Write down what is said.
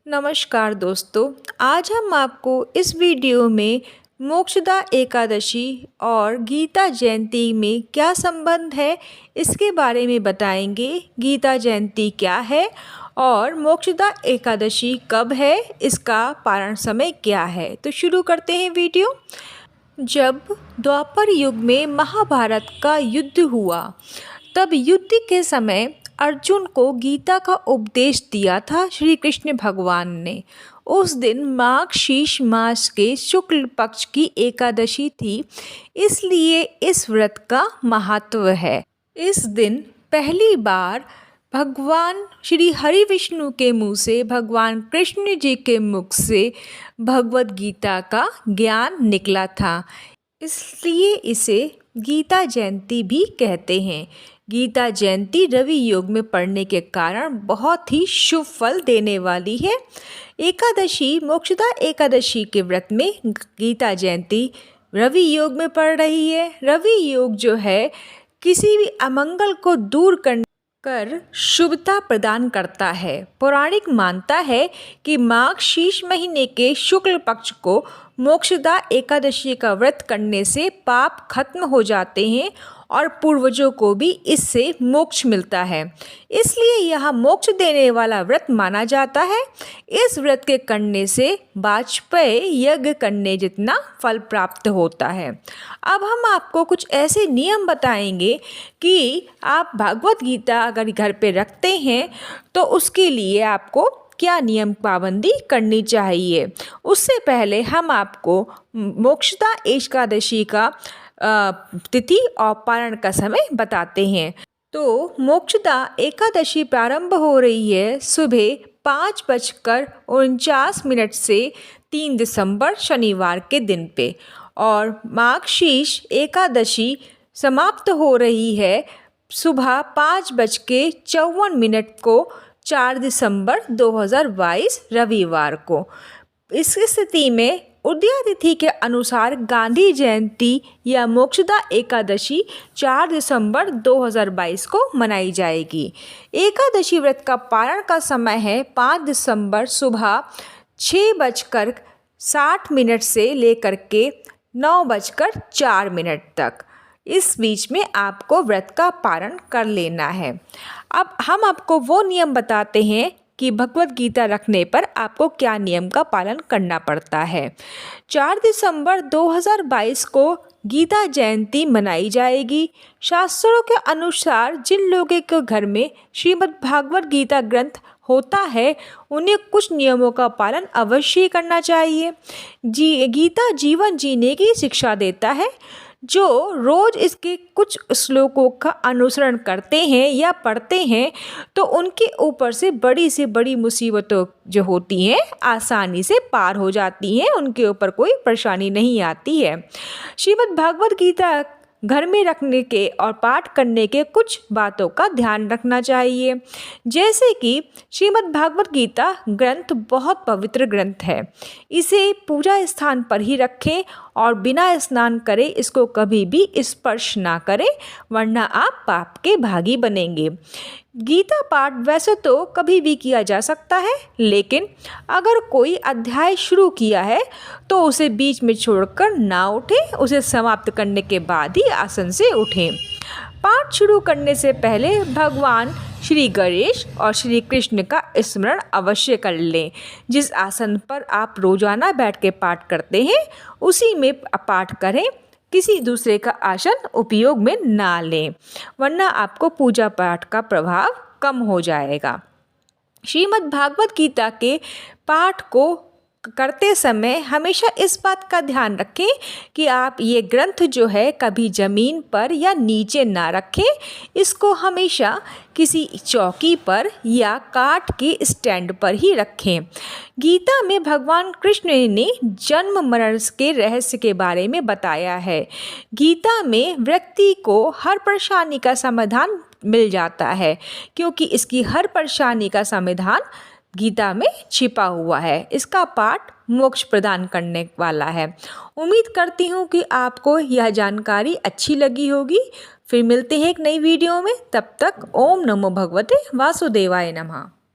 नमस्कार दोस्तों, आज हम आपको इस वीडियो में मोक्षदा एकादशी और गीता जयंती में क्या संबंध है इसके बारे में बताएंगे। गीता जयंती क्या है और मोक्षदा एकादशी कब है, इसका पारण समय क्या है। तो शुरू करते हैं वीडियो। जब द्वापर युग में महाभारत का युद्ध हुआ तब युद्ध के समय अर्जुन को गीता का उपदेश दिया था श्री कृष्ण भगवान ने। उस दिन माघ शीष मास के शुक्ल पक्ष की एकादशी थी, इसलिए इस व्रत का महत्व है। इस दिन पहली बार भगवान श्री हरि विष्णु के मुँह से, भगवान कृष्ण जी के मुख से भगवत गीता का ज्ञान निकला था, इसलिए इसे गीता जयंती भी कहते हैं। गीता जयंती रवि योग में पड़ने के कारण बहुत ही शुभ फल देने वाली है। एकादशी मोक्षदा एकादशी के व्रत में गीता जयंती रवि योग में पड़ रही है। रवि योग जो है किसी भी अमंगल को दूर कर शुभता प्रदान करता है। पौराणिक मानता है कि माघ शीष महीने के शुक्ल पक्ष को मोक्षदा एकादशी का व्रत करने से पाप खत्म हो जाते हैं और पूर्वजों को भी इससे मोक्ष मिलता है, इसलिए यह मोक्ष देने वाला व्रत माना जाता है। इस व्रत के करने से वाजपेयी यज्ञ करने जितना फल प्राप्त होता है। अब हम आपको कुछ ऐसे नियम बताएंगे कि आप भगवत गीता अगर घर पे रखते हैं तो उसके लिए आपको क्या नियम पाबंदी करनी चाहिए। उससे पहले हम आपको मोक्षदा एकादशी का तिथि और पारण का समय बताते हैं। तो मोक्षदा एकादशी प्रारंभ हो रही है सुबह 5:49 से 3 दिसंबर शनिवार के दिन पे, और माघ शीष एकादशी समाप्त हो रही है सुबह 5:54 को 4 दिसंबर 2022 रविवार को। इस स्थिति में उदया तिथि के अनुसार गांधी जयंती या मोक्षदा एकादशी 4 दिसंबर 2022 को मनाई जाएगी। एकादशी व्रत का पारण का समय है 5 दिसंबर सुबह 6:60 से लेकर के 9:04 तक। इस बीच में आपको व्रत का पारण कर लेना है। अब हम आपको वो नियम बताते हैं कि भगवत गीता रखने पर आपको क्या नियम का पालन करना पड़ता है। 4 दिसंबर 2022 को गीता जयंती मनाई जाएगी। शास्त्रों के अनुसार जिन लोगों के घर में श्रीमद् भागवत गीता ग्रंथ होता है उन्हें कुछ नियमों का पालन अवश्य करना चाहिए। गीता जीवन जीने की शिक्षा देता है। जो रोज इसके कुछ श्लोकों का अनुसरण करते हैं या पढ़ते हैं तो उनके ऊपर से बड़ी मुसीबतों जो होती हैं आसानी से पार हो जाती हैं, उनके ऊपर कोई परेशानी नहीं आती है। श्रीमद् भागवत गीता घर में रखने के और पाठ करने के कुछ बातों का ध्यान रखना चाहिए, जैसे कि श्रीमद् भागवत गीता ग्रंथ बहुत पवित्र ग्रंथ है। इसे पूजा स्थान पर ही रखें और बिना स्नान करे इसको कभी भी स्पर्श ना करें, वरना आप पाप के भागी बनेंगे। गीता पाठ वैसे तो कभी भी किया जा सकता है, लेकिन अगर कोई अध्याय शुरू किया है तो उसे बीच में छोड़कर ना उठें, उसे समाप्त करने के बाद ही आसन से उठें। पाठ शुरू करने से पहले भगवान श्री गणेश और श्री कृष्ण का स्मरण अवश्य कर लें। जिस आसन पर आप रोजाना बैठ के पाठ करते हैं उसी में पाठ करें, किसी दूसरे का आसन उपयोग में ना लें, वरना आपको पूजा पाठ का प्रभाव कम हो जाएगा। श्रीमद् भागवत गीता के पाठ को करते समय हमेशा इस बात का ध्यान रखें कि आप ये ग्रंथ जो है कभी ज़मीन पर या नीचे ना रखें, इसको हमेशा किसी चौकी पर या काठ के स्टैंड पर ही रखें। गीता में भगवान कृष्ण ने जन्म मरण के रहस्य के बारे में बताया है। गीता में व्यक्ति को हर परेशानी का समाधान मिल जाता है, क्योंकि इसकी हर परेशानी का समाधान गीता में छिपा हुआ है। इसका पाठ मोक्ष प्रदान करने वाला है। उम्मीद करती हूँ कि आपको यह जानकारी अच्छी लगी होगी। फिर मिलते हैं एक नई वीडियो में, तब तक ओम नमो भगवते वासुदेवाय नमः।